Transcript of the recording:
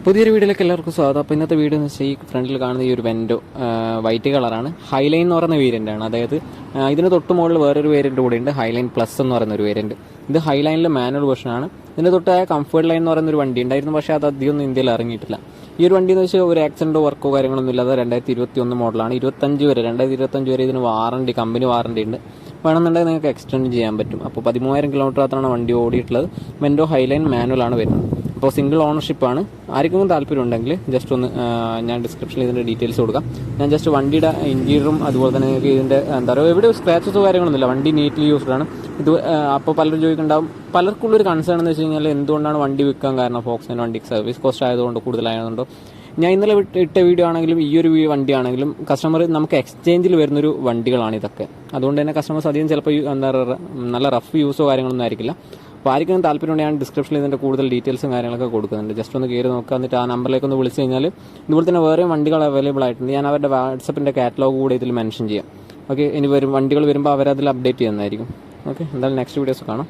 പുതിയൊരു വീഡിയോയിലേക്ക് എല്ലാവർക്കും സ്വാഗതം. അപ്പോൾ ഇന്നത്തെ വീഡിയോ എന്ന് വെച്ചാൽ ഈ ഫ്രണ്ടിൽ കാണുന്ന ഈ ഒരു വെൻറ്റോ വൈറ്റ് കളറാണ്. ഹൈലൈൻ എന്ന് പറയുന്ന വേരിയൻ്റാണ്. അതായത് ഇതിന് തൊട്ട് മുകളിൽ വേറൊരു വേരിയൻ്റ് കൂടെ ഉണ്ട്, ഹൈലൈൻ പ്ലസ് എന്ന് പറയുന്ന ഒരു വേരിയൻറ്റ്. ഇത് ഹൈലൈനിൽ മാനുവൽ വെർഷനാണ്. ഇതിൻ്റെ തൊട്ടായ കംഫർട്ട് ലൈൻ എന്ന് പറയുന്ന ഒരു വണ്ടി ഉണ്ടായിരുന്നു, പക്ഷേ അത് അധികമൊന്നും ഇന്ത്യയിൽ ഇറങ്ങിയിട്ടില്ല. ഈ ഒരു വണ്ടി എന്ന് വെച്ചാൽ ഒരു ആക്സിഡൻറ്റോ വർക്കോ കാര്യങ്ങളൊന്നും ഇല്ലാതെ 2021 മോഡലാണ്. 2025 വരെ ഇതിന് വാറണ്ടി, കമ്പനി വാറണ്ടി ഉണ്ട്. വേണമെന്നുണ്ടെങ്കിൽ നിങ്ങൾക്ക് എക്സ്റ്റെൻഡ് ചെയ്യാൻ പറ്റും. അപ്പോൾ 13,000 കിലോമീറ്റർ മാത്രമാണ് വണ്ടി ഓടിയിട്ടുള്ളത്. വെൻറ്റോ ഹൈലൈൻ മാനുവൽ ആണ് വരുന്നത്. അപ്പോൾ സിംഗിൾ ഓണർഷിപ്പാണ്. ആർക്കെങ്കിലും താല്പര്യം ഉണ്ടെങ്കിൽ ജസ്റ്റ് ഒന്ന് ഞാൻ ഡിസ്ക്രിപ്ഷനിൽ ഇതിൻ്റെ ഡീറ്റെയിൽസ് കൊടുക്കാം. ഞാൻ ജസ്റ്റ് വണ്ടിയുടെ ഇൻറ്റീരിയറും അതുപോലെ തന്നെ നിങ്ങൾക്ക് ഇതിൻ്റെ എന്താ പറയുക, എവിടെ സ്ക്രാച്ചസോ കാര്യങ്ങളൊന്നുമില്ല. വണ്ടി നീറ്റ്ലി യൂസ്ഡ് ആണ്. ഇത് അപ്പോൾ പലരും ചോദിക്കുന്നുണ്ടാവും, പലർക്കുള്ളൊരു കൺസേൺ എന്ന് വെച്ച് കഴിഞ്ഞാൽ എന്തുകൊണ്ടാണ് വണ്ടി വിൽക്കാൻ കാരണം, Volkswagen വണ്ടിക്ക് സർവീസ് കോസ്റ്റ് ആയതുകൊണ്ടോ കൂടുതലായതുകൊണ്ടോ. ഞാൻ ഇന്നലെ ഇട്ട വീഡിയോ ആണെങ്കിലും ഈ ഒരു വണ്ടി ആണെങ്കിലും കസ്റ്റമർ നമുക്ക് എക്സ്ചേഞ്ചിൽ വരുന്നൊരു വണ്ടികളാണ് ഇതൊക്കെ. അതുകൊണ്ട് തന്നെ കസ്റ്റമേഴ്സ് അധികം ചിലപ്പോൾ എന്താ പറയുക നല്ല റഫ് യൂസോ കാര്യങ്ങളൊന്നും ആയിരിക്കില്ല. അപ്പോൾ ആർക്കും താല്പര്യമുണ്ടെങ്കിൽ ഞാൻ ഡിസ്ക്രിപ്ഷനിൽ ഇതിൻ്റെ കൂടുതൽ ഡീറ്റെയിൽസും കാര്യങ്ങളൊക്കെ കൊടുക്കുന്നുണ്ട്. ജസ്റ്റ് ഒന്ന് കയറി നോക്കുക. എന്നിട്ട് ആ നമ്പറിലേക്ക് ഒന്ന് വിളിച്ച് കഴിഞ്ഞാൽ ഇതുപോലെ തന്നെ വേറെയും വണ്ടികൾ അവൈലബിൾ ആയിട്ടുണ്ട്. ഞാൻ അവരുടെ വാട്സപ്പിൻ്റെ കാറ്റലോഗ് കൂടെ ഇതിൽ മെൻഷൻ ചെയ്യാം. ഓക്കെ, ഇനി വണ്ടികൾ വരുമ്പോൾ അവരതിൽ അപ്ഡേറ്റ് ചെയ്യുന്നതായിരിക്കും. ഓക്കെ, എന്തായാലും നെക്സ്റ്റ് വീഡിയോസ് കാണാം.